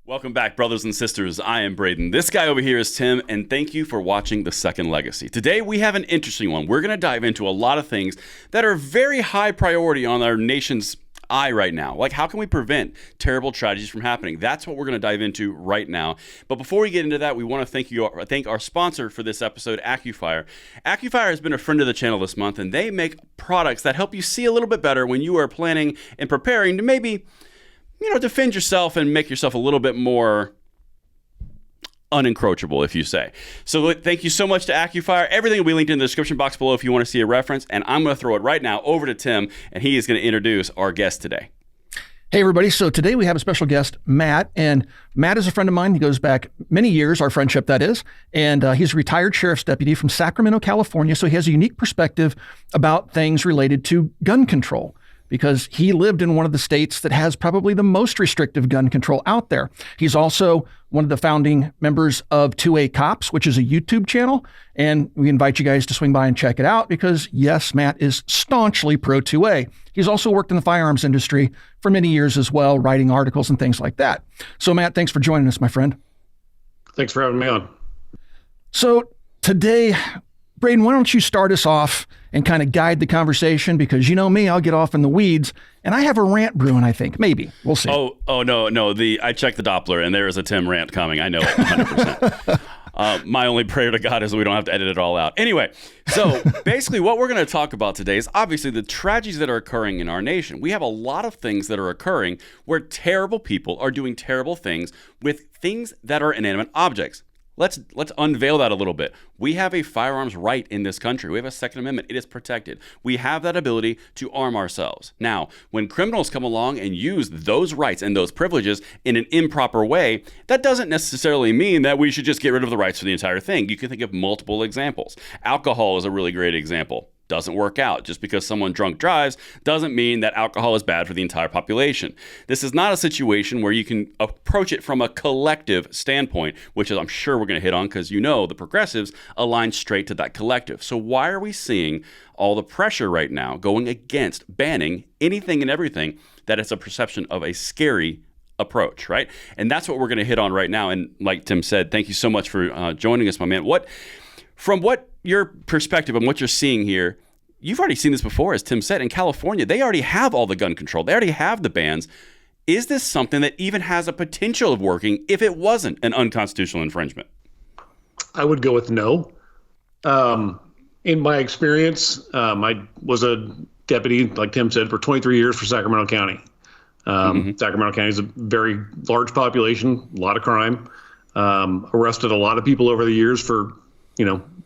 Welcome back, brothers and sisters. I am Braden. This guy over here is Tim, and thank you for watching The Second Legacy. Today, we have an interesting one. We're going to dive into a lot of things that are very high priority on our nation's eye right now. Like, how can we prevent terrible tragedies from happening? That's what we're going to dive into right now. But before we get into that, we want to thank our sponsor for this episode, AccuFire. AccuFire has been a friend of the channel this month, and they make products that help you see a little bit better when you are planning and preparing to maybe defend yourself and make yourself a little bit more unencroachable, if you say. So thank you so much to AccuFire. Everything will be linked in the description box below if you want to see a reference. And I'm going to throw it right now over to Tim, and he is going to introduce our guest today. Hey, everybody. So today we have a special guest, Matt. And Matt is a friend of mine. He goes back many years, our friendship, that is. And he's a retired sheriff's deputy from Sacramento, California. So he has a unique perspective about things related to gun control, because he lived in one of the states that has probably the most restrictive gun control out there. He's also one of the founding members of 2A Cops, which is a YouTube channel. And we invite you guys to swing by and check it out because, yes, Matt is staunchly pro 2A. He's also worked in the firearms industry for many years as well, writing articles and things like that. So, Matt, thanks for joining us, my friend. Thanks for having me on. So today, Braden, why don't you start us off and kind of guide the conversation, because you know me, I'll get off in the weeds, and I have a rant brewing, I think. Maybe. We'll see. Oh no. I checked the Doppler, and there is a Tim rant coming. I know it 100%. My only prayer to God is we don't have to edit it all out. Anyway, so basically what we're going to talk about today is obviously the tragedies that are occurring in our nation. We have a lot of things that are occurring where terrible people are doing terrible things with things that are inanimate objects. Let's unveil that a little bit. We have a firearms right in this country. We have a Second Amendment. It is protected. We have that ability to arm ourselves. Now, when criminals come along and use those rights and those privileges in an improper way, that doesn't necessarily mean that we should just get rid of the rights for the entire thing. You can think of multiple examples. Alcohol is a really great example. Doesn't work out. Just because someone drunk drives doesn't mean that alcohol is bad for the entire population. This is not a situation where you can approach it from a collective standpoint, which is I'm sure we're going to hit on because the progressives align straight to that collective. So why are we seeing all the pressure right now going against banning anything and everything that is a perception of a scary approach, right? And that's what we're going to hit on right now. And like Tim said, thank you so much for joining us, my man. From what your perspective and what you're seeing here, you've already seen this before, as Tim said, in California, they already have all the gun control. They already have the bans. Is this something that even has a potential of working if it wasn't an unconstitutional infringement? I would go with no. In my experience, I was a deputy, like Tim said, for 23 years for Sacramento County. Sacramento County is a very large population, a lot of crime. Arrested a lot of people over the years for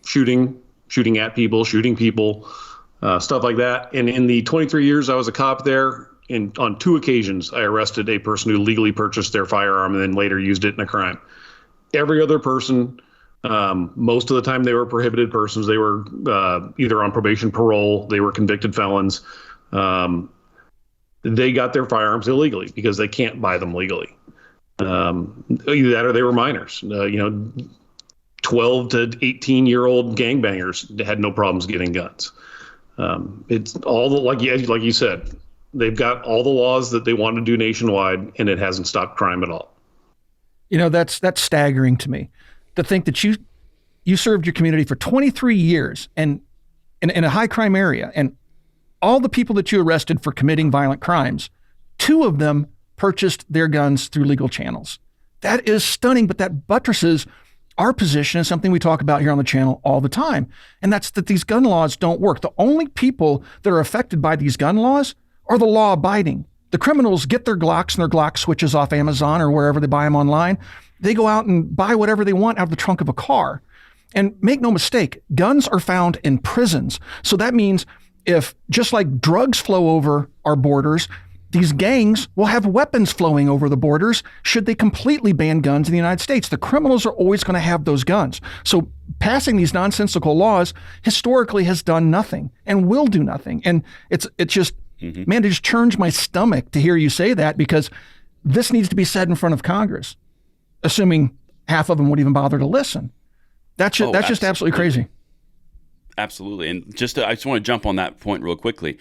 shooting at people, shooting people, stuff like that. And in the 23 years I was a cop there, on 2 occasions, I arrested a person who legally purchased their firearm and then later used it in a crime. Every other person, most of the time they were prohibited persons. They were either on probation, parole. They were convicted felons. They got their firearms illegally because they can't buy them legally. Either that or they were minors. 12 to 18-year-old gangbangers had no problems getting guns. It's all like you said, they've got all the laws that they want to do nationwide, and it hasn't stopped crime at all. That's staggering to me, to think that you served your community for 23 years and in a high crime area, and all the people that you arrested for committing violent crimes, 2 of them purchased their guns through legal channels. That is stunning, but that buttresses our position is something we talk about here on the channel all the time, and that's that these gun laws don't work. The only people that are affected by these gun laws are the law-abiding. The criminals get their Glocks and their Glock switches off Amazon or wherever they buy them online. They go out and buy whatever they want out of the trunk of a car. And make no mistake, guns are found in prisons. So that means if, just like drugs flow over our borders, these gangs will have weapons flowing over the borders should they completely ban guns in the United States. The criminals are always going to have those guns. So passing these nonsensical laws historically has done nothing and will do nothing. And it's just, man, it just churns my stomach to hear you say that, because this needs to be said in front of Congress, assuming half of them would even bother to listen. That's just absolutely crazy. Absolutely. And I just want to jump on that point real quickly.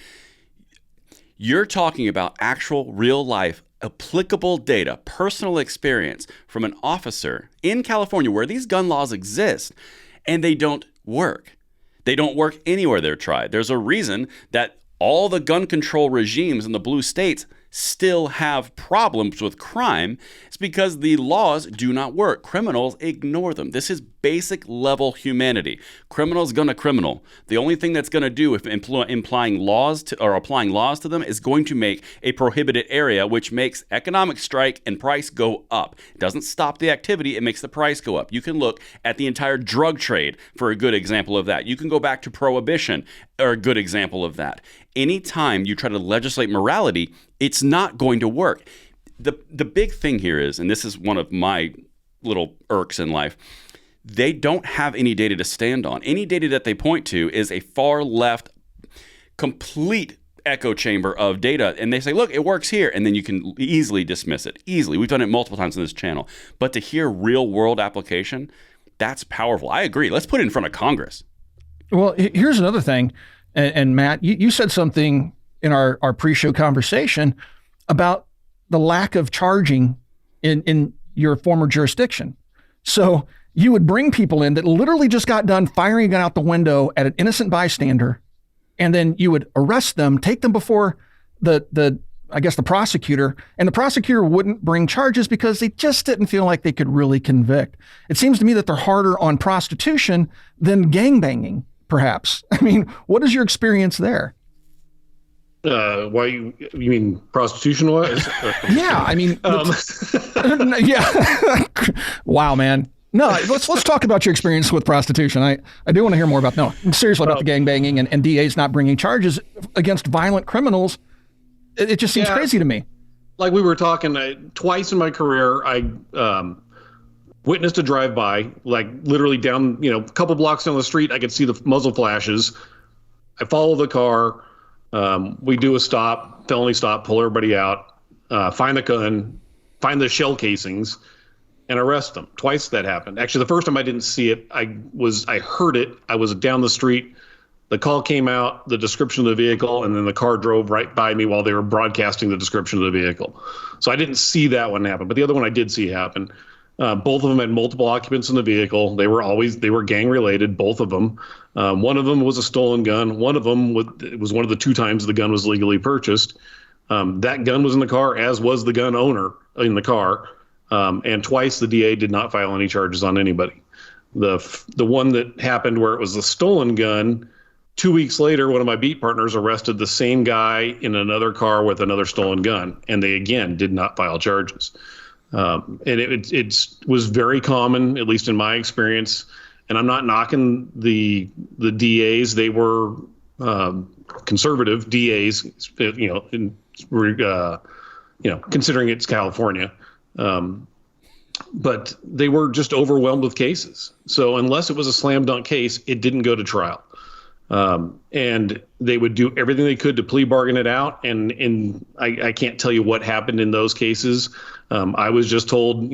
You're talking about actual real life applicable data, personal experience from an officer in California where these gun laws exist, and they don't work. They don't work anywhere they're tried. There's a reason that all the gun control regimes in the blue states still have problems with crime. It's because the laws do not work. Criminals ignore them. This is basic level humanity. Criminals gonna criminal. The only thing that's gonna do if applying laws to them is going to make a prohibited area, which makes economic strike and price go up. It doesn't stop the activity, it makes the price go up. You can look at the entire drug trade for a good example of that. You can go back to prohibition or a good example of that. Anytime you try to legislate morality, it's not going to work. The big thing here is, and this is one of my little irks in life, they don't have any data to stand on. Any data that they point to is a far left, complete echo chamber of data. And they say, look, it works here. And then you can easily dismiss it. Easily. We've done it multiple times on this channel. But to hear real world application, that's powerful. I agree. Let's put it in front of Congress. Well, here's another thing. And Matt, you said something in our pre-show conversation about the lack of charging in your former jurisdiction. So you would bring people in that literally just got done firing a gun out the window at an innocent bystander, and then you would arrest them, take them before the prosecutor, and the prosecutor wouldn't bring charges because they just didn't feel like they could really convict. It seems to me that they're harder on prostitution than gangbanging, perhaps. I mean, what is your experience there? Why you mean prostitution wise? Yeah, I mean, yeah. Wow, man. No, let's talk about your experience with prostitution. I do want to hear more about, seriously, about the gangbanging and DAs not bringing charges against violent criminals. It just seems crazy to me. Like we were talking, twice in my career, I witnessed a drive-by, like literally down, a couple blocks down the street, I could see the muzzle flashes. I follow the car. We do a stop, felony stop, pull everybody out, find the gun, find the shell casings, and arrest them. Twice that happened. Actually, the first time I didn't see it, I heard it. I was down the street. The call came out, the description of the vehicle, and then the car drove right by me while they were broadcasting the description of the vehicle. So I didn't see that one happen, but the other one I did see happen. Both of them had multiple occupants in the vehicle. They were gang related, both of them. One of them was a stolen gun. One of them was one of the two times the gun was legally purchased. That gun was in the car, as was the gun owner in the car. And twice the DA did not file any charges on anybody. The one that happened where it was a stolen gun, 2 weeks later, one of my beat partners arrested the same guy in another car with another stolen gun, and they again did not file charges. And it was very common, at least in my experience. And I'm not knocking the DAs; they were conservative DAs, considering it's California. But they were just overwhelmed with cases. So unless it was a slam dunk case, it didn't go to trial. And they would do everything they could to plea bargain it out. And I can't tell you what happened in those cases. I was just told,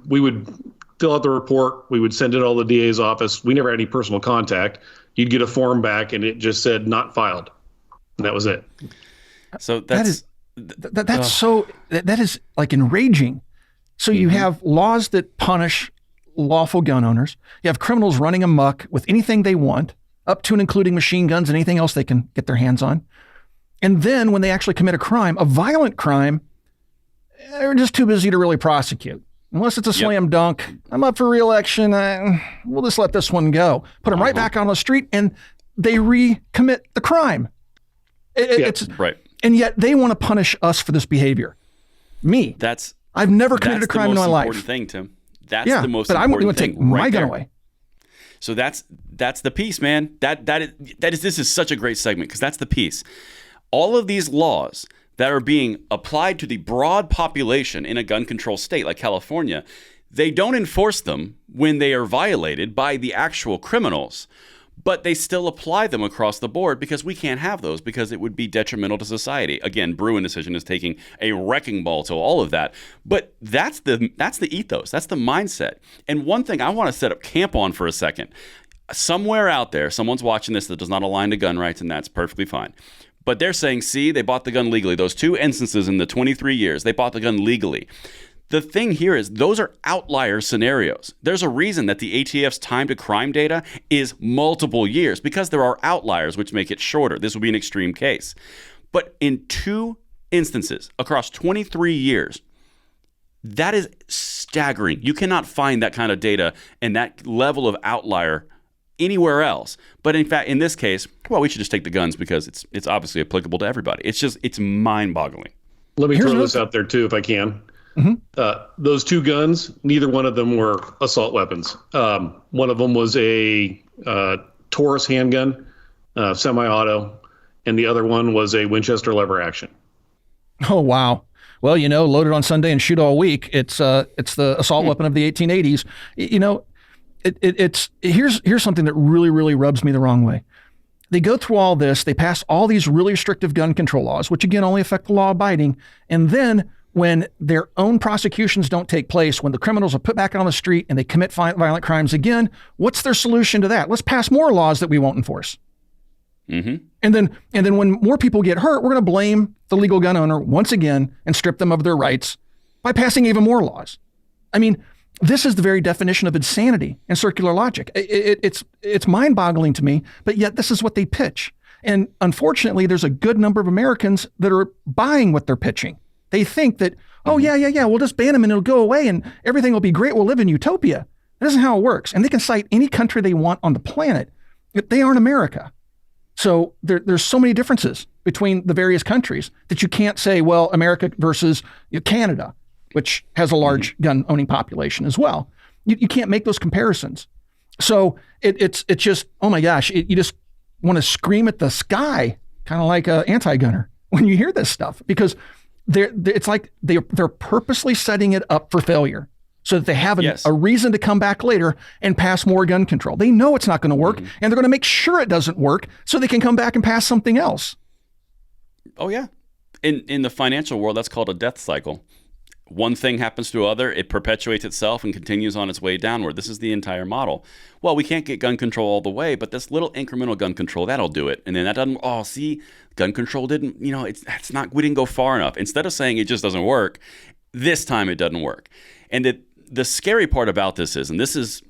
we would fill out the report. We would send it to all the DA's office. We never had any personal contact. You'd get a form back and it just said not filed. And that was it. So that is like enraging. So you have laws that punish lawful gun owners. You have criminals running amok with anything they want, up to and including machine guns and anything else they can get their hands on. And then when they actually commit a crime, a violent crime, they're just too busy to really prosecute. Unless it's a slam dunk, I'm up for re-election, we'll just let this one go. Put them right back on the street and they recommit the crime. It's right. And yet they want to punish us for this behavior. Me. I've never committed a crime in my life. That's the most important thing, Tim. That's the most important thing. But I'm going to take my gun away. So that's the piece, man. This is such a great segment because that's the piece. All of these laws that are being applied to the broad population in a gun control state like California, they don't enforce them when they are violated by the actual criminals, but they still apply them across the board because we can't have those because it would be detrimental to society. Again, Bruin decision is taking a wrecking ball to all of that, but that's the ethos, that's the mindset. And one thing I want to set up camp on for a second, somewhere out there, someone's watching this that does not align to gun rights, and that's perfectly fine. But they're saying, see, they bought the gun legally. Those 2 instances in the 23 years, they bought the gun legally. The thing here is those are outlier scenarios. There's a reason that the ATF's time to crime data is multiple years, because there are outliers which make it shorter. This would be an extreme case. But in 2 instances across 23 years, that is staggering. You cannot find that kind of data and that level of outlier anywhere else. But in fact, in this case, well, we should just take the guns because it's obviously applicable to everybody. It's mind-boggling. Let me throw this out there too, if I can. Those 2 guns, neither one of them were assault weapons. One of them was a Taurus handgun, semi-auto, and the other one was a Winchester lever action. Oh, wow. Well, load it on Sunday and shoot all week. It's the assault weapon of the 1880s. Here's something that really, really rubs me the wrong way. They go through all this, they pass all these really restrictive gun control laws, which again only affect the law abiding. And then when their own prosecutions don't take place, when the criminals are put back on the street and they commit violent crimes again, what's their solution to that? Let's pass more laws that we won't enforce. Mm-hmm. And then when more people get hurt, we're going to blame the legal gun owner once again and strip them of their rights by passing even more laws. I mean, this is the very definition of insanity and circular logic. It's mind-boggling to me, but yet this is what they pitch. And unfortunately, there's a good number of Americans that are buying what they're pitching. They think that, oh, yeah, we'll just ban them and it'll go away and everything will be great. We'll live in utopia. That isn't how it works. And they can cite any country they want on the planet. They aren't America. So there's so many differences between the various countries that you can't say, well, America versus Canada, which has a large gun-owning population as well. You can't make those comparisons. So it's just, oh my gosh, you just want to scream at the sky, kind of like an anti-gunner when you hear this stuff, because it's like they're purposely setting it up for failure so that they have a reason to come back later and pass more gun control. They know it's not going to work, and they're going to make sure it doesn't work so they can come back and pass something else. Oh, yeah. In the financial world, that's called a death cycle. One thing happens to another, it perpetuates itself and continues on its way downward. This is the entire model. Well, we can't get gun control all the way, but this little incremental gun control, that'll do it. And then that doesn't, gun control didn't, it's not, we didn't go far enough. Instead of saying it just doesn't work, this time it doesn't work. And the scary part about this is, and this is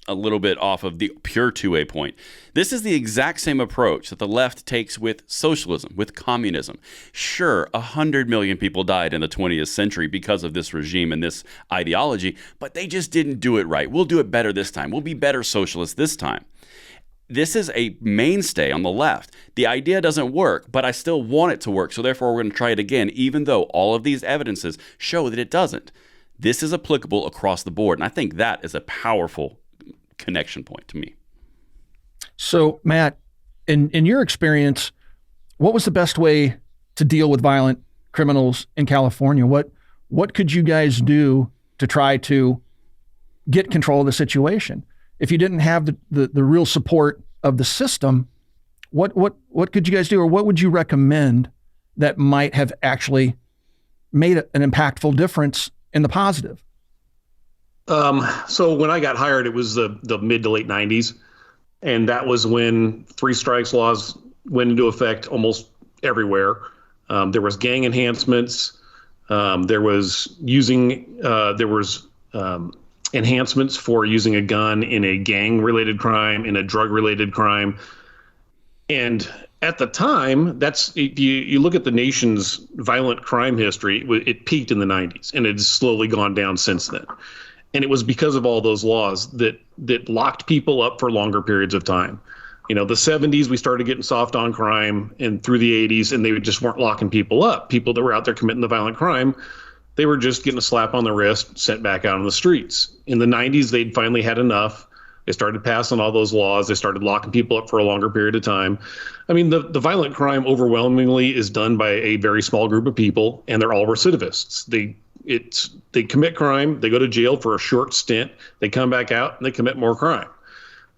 a little bit off of the pure two-way point, this is the exact same approach that the left takes with socialism, with communism. Sure, 100 million people died in the 20th century because of this regime and this ideology, but they just didn't do it right. We'll do it better this time. We'll be better socialists this time. This is a mainstay on the left. The idea doesn't work, but I still want it to work, so therefore we're going to try it again, even though all of these evidences show that it doesn't. This is applicable across the board, and I think that is a powerful connection point to me. So, Matt, in your experience, what was the best way to deal with violent criminals in California? What could you guys do to try to get control of the situation? If you didn't have the real support of the system, what could you guys do, or what would you recommend that might have actually made an impactful difference in the positive? So when I got hired, it was the mid to late 90s. And that was when 3 strikes laws went into effect almost everywhere. There was gang enhancements. There was enhancements for using a gun in a gang-related crime, in a drug-related crime. And at the time, if you look at the nation's violent crime history, it peaked in the 90s, and it's slowly gone down since then. And it was because of all those laws that locked people up for longer periods of time. The 70s, we started getting soft on crime, and through the 80s, and they just weren't locking people up. People that were out there committing the violent crime, they were just getting a slap on the wrist, sent back out on the streets. In the 90s, they'd finally had enough. They started passing all those laws. They started locking people up for a longer period of time. I mean, the violent crime overwhelmingly is done by a very small group of people, and they're all recidivists. They commit crime, they go to jail for a short stint, they come back out, and they commit more crime.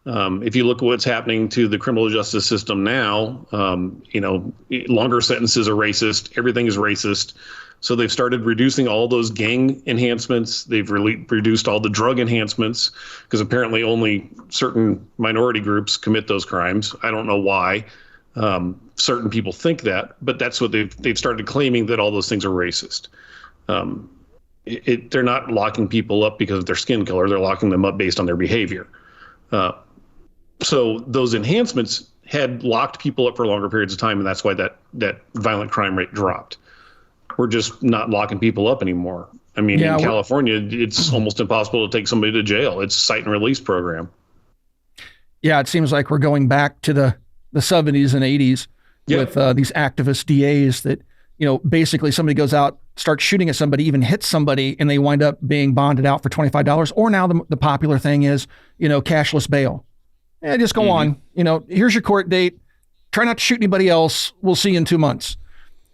If you look at what's happening to the criminal justice system now, longer sentences are racist, everything is racist. So they've started reducing all those gang enhancements. They've reduced all the drug enhancements because apparently only certain minority groups commit those crimes. I don't know why. Certain people think that, but that's what they've started claiming, that all those things are racist. They're not locking people up because of their skin color. They're locking them up based on their behavior. So those enhancements had locked people up for longer periods of time, and that's why that violent crime rate dropped. We're just not locking people up anymore. I mean, in California, it's almost impossible to take somebody to jail. It's a cite and release program. Yeah, it seems like we're going back to the 70s and 80s with these activist DAs that, basically somebody goes out, starts shooting at somebody, even hits somebody, and they wind up being bonded out for $25. Or now the popular thing is, cashless bail. Yeah, just go on. Here's your court date. Try not to shoot anybody else. We'll see you in 2 months.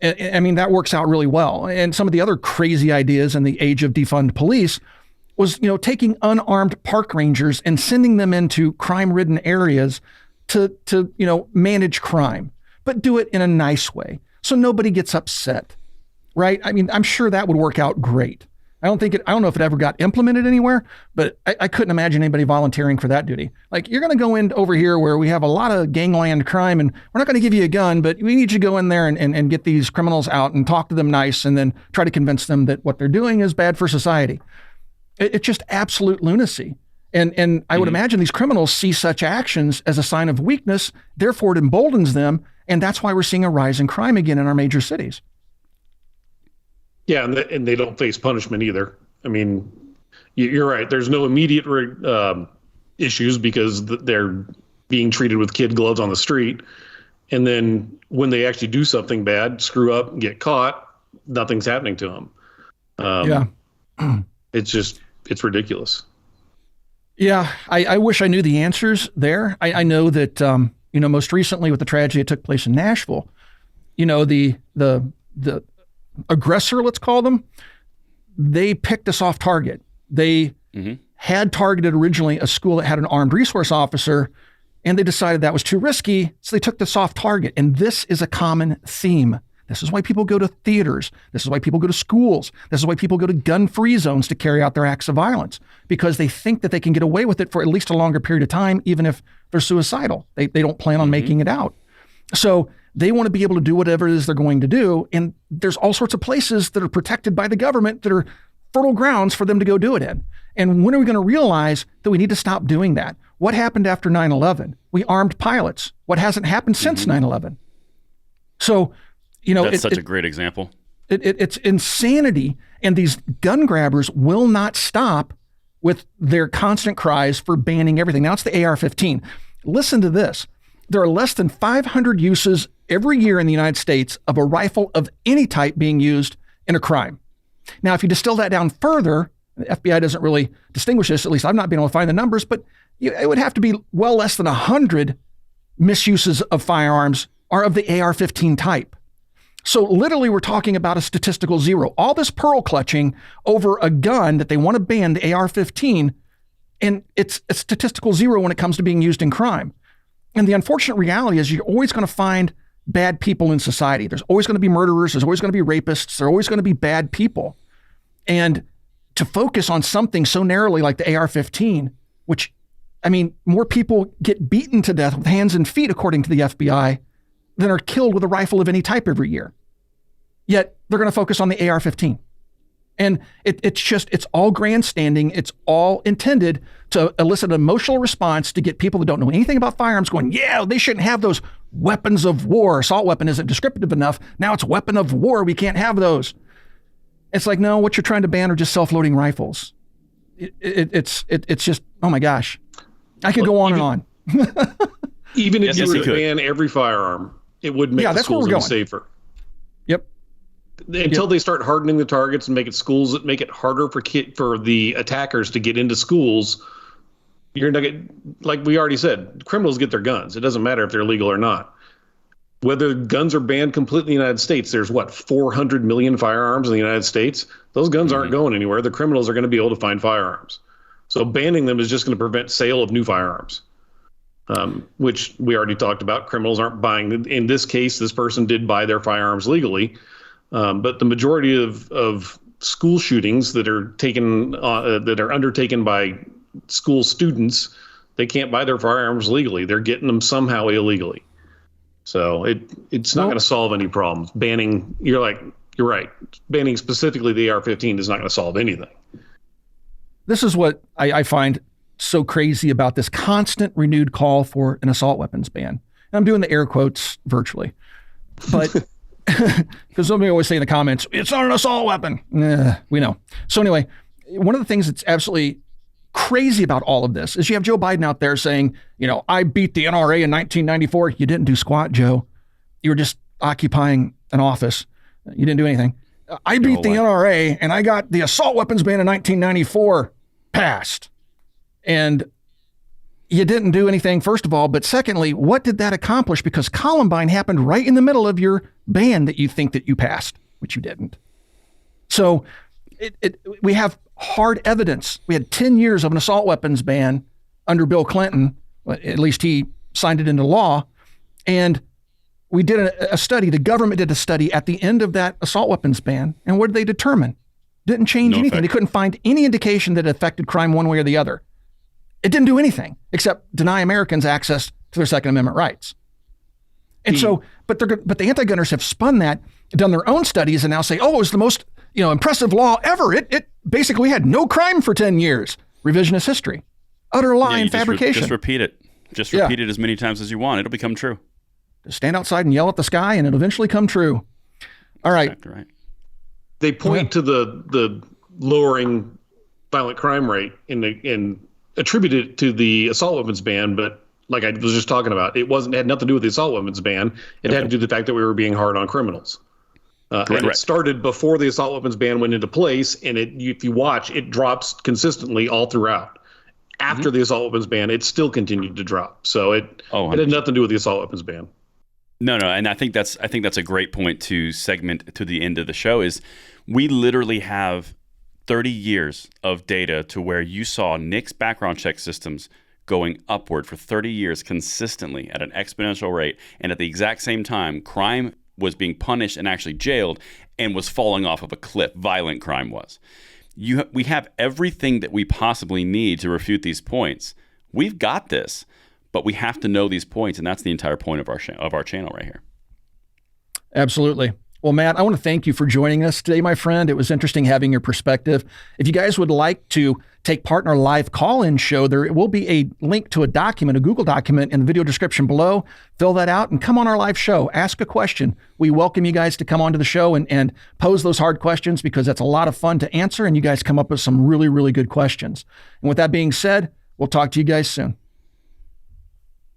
I mean, that works out really well. And some of the other crazy ideas in the age of defund police was, taking unarmed park rangers and sending them into crime-ridden areas to manage crime, but do it in a nice way so nobody gets upset, right? I mean, I'm sure that would work out great. I don't know if it ever got implemented anywhere, but I couldn't imagine anybody volunteering for that duty. Like, you're going to go in over here where we have a lot of gangland crime, and we're not going to give you a gun, but we need you to go in there and get these criminals out and talk to them nice, and then try to convince them that what they're doing is bad for society. It's just absolute lunacy. And I would imagine these criminals see such actions as a sign of weakness, therefore it emboldens them, and that's why we're seeing a rise in crime again in our major cities. Yeah, and they don't face punishment either. I mean, you're right. There's no immediate issues because they're being treated with kid gloves on the street. And then when they actually do something bad, screw up, get caught, nothing's happening to them. It's ridiculous. Yeah, I wish I knew the answers there. I know that, most recently with the tragedy that took place in Nashville, the aggressor, let's call them, they picked a soft target. They had targeted originally a school that had an armed resource officer, and they decided that was too risky, so they took the soft target. And this is a common theme. This is why people go to theaters. This is why people go to schools. This is why people go to gun-free zones to carry out their acts of violence, because they think that they can get away with it for at least a longer period of time, even if they're suicidal. They don't plan on making it out. So they want to be able to do whatever it is they're going to do. And there's all sorts of places that are protected by the government that are fertile grounds for them to go do it in. And when are we going to realize that we need to stop doing that? What happened after 9/11? We armed pilots. What hasn't happened since 9/11? So, that's such a great example. It's insanity. And these gun grabbers will not stop with their constant cries for banning everything. Now it's the AR-15. Listen to this. There are less than 500 uses every year in the United States of a rifle of any type being used in a crime. Now, if you distill that down further, the FBI doesn't really distinguish this, at least I've not been able to find the numbers, but it would have to be well less than 100 misuses of firearms are of the AR-15 type. So literally we're talking about a statistical zero. All this pearl clutching over a gun that they want to ban, the AR-15, and it's a statistical zero when it comes to being used in crime. And the unfortunate reality is you're always going to find bad people in society. There's always going to be murderers. There's always going to be rapists. There are always going to be bad people. And to focus on something so narrowly like the AR-15, which, I mean, more people get beaten to death with hands and feet, according to the FBI, than are killed with a rifle of any type every year. Yet they're going to focus on the AR-15. And it's all grandstanding. It's all intended to elicit an emotional response to get people that don't know anything about firearms going, yeah, they shouldn't have those weapons of war. Assault weapon isn't descriptive enough. Now it's weapon of war. We can't have those. It's like, no, what you're trying to ban are just self-loading rifles. It's just, oh my gosh. I could go on and on. Even if you were to ban every firearm, it would make the schools even safer. Yep. Until they start hardening the targets and make it harder for the attackers to get into schools, you're not like we already said, criminals get their guns. It doesn't matter if they're legal or not. Whether guns are banned completely in the United States, there's 400 million firearms in the United States. Those guns aren't going anywhere. The criminals are going to be able to find firearms. So banning them is just going to prevent sale of new firearms, which we already talked about. Criminals aren't buying. In this case, this person did buy their firearms legally. But the majority of school shootings that are undertaken by school students, they can't buy their firearms legally. They're getting them somehow illegally. So it's not going to solve any problems. Banning, you're right. Banning specifically the AR-15 is not going to solve anything. This is what I find so crazy about this constant renewed call for an assault weapons ban. And I'm doing the air quotes virtually, but because somebody always say in the comments, it's not an assault weapon. We know. So anyway, one of the things that's absolutely crazy about all of this is you have Joe Biden out there saying, I beat the NRA in 1994. You didn't do squat, Joe. You were just occupying an office. You didn't do anything. I beat the NRA and I got the assault weapons ban in 1994 passed. And you didn't do anything, first of all. But secondly, what did that accomplish? Because Columbine happened right in the middle of your ban that you think that you passed, which you didn't. So we have hard evidence. We had 10 years of an assault weapons ban under Bill Clinton. At least he signed it into law. And we did a study. The government did a study at the end of that assault weapons ban. And what did they determine? Didn't change anything. They couldn't find any indication that it affected crime one way or the other. It didn't do anything except deny Americans access to their Second Amendment rights. And but the anti-gunners have spun that, done their own studies, and now say, it was the most impressive law ever. It basically had no crime for 10 years. Revisionist history, utter lie and fabrication. Just repeat it. Just repeat it as many times as you want. It'll become true. Just stand outside and yell at the sky, and it'll eventually come true. All right. Exactly right. They point to the lowering violent crime rate and attribute it to the assault weapons ban, but like I was just talking about, it had nothing to do with the assault weapons ban. It had to do with the fact that we were being hard on criminals. And it started before the assault weapons ban went into place, and if you watch, it drops consistently all throughout. After the assault weapons ban, it still continued to drop. So it had nothing to do with the assault weapons ban. No, and I think that's a great point to segment to the end of the show. Is we literally have 30 years of data to where you saw NICS background check systems going upward for 30 years consistently at an exponential rate, and at the exact same time, crime was being punished and actually jailed and was falling off of a cliff. Violent crime was. We have everything that we possibly need to refute these points. We've got this. But we have to know these points, and that's the entire point of our channel right here. Absolutely. Well, Matt, I want to thank you for joining us today, my friend. It was interesting having your perspective. If you guys would like to take part in our live call-in show, there will be a link to a document, a Google document, in the video description below. Fill that out and come on our live show. Ask a question. We welcome you guys to come onto the show and pose those hard questions, because that's a lot of fun to answer, and you guys come up with some really, really good questions. And with that being said, we'll talk to you guys soon.